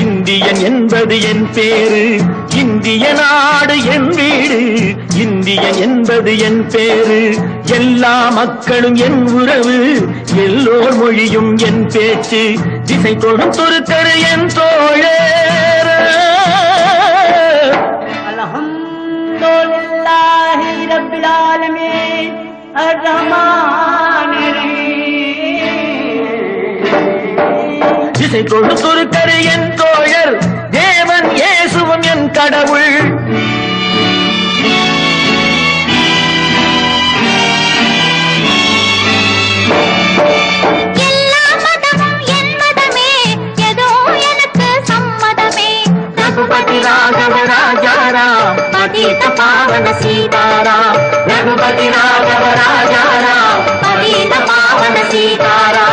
Indian என்பது என் பேரு, இந்திய நாடு என் வீடு, இந்தியன் என்பது என் பேரு, எல்லா மக்களும் என் உறவு, எல்லோர் மொழியும் என் பேச்சு, திசை தொடும் துருக்கரு என் தோழர். அல்ஹம்துலில்லாஹி ரப்பில் ஆலமீன் அர்-ரஹ்மானிர் ரஹீம். திசை தொடு துருக்கரு என் தோழர், தேவன் இயேசுவும் என் கடவுள். எல்லா மதமும் என் மதமே, ஏதோ எனக்கு சம்மதமே. ரகுபதி ராகவ ராஜாராம், பதித பாவன சீதாராம். ரகுபதி ராகவ ராஜாராம், பதித பாவன சீதாராம்.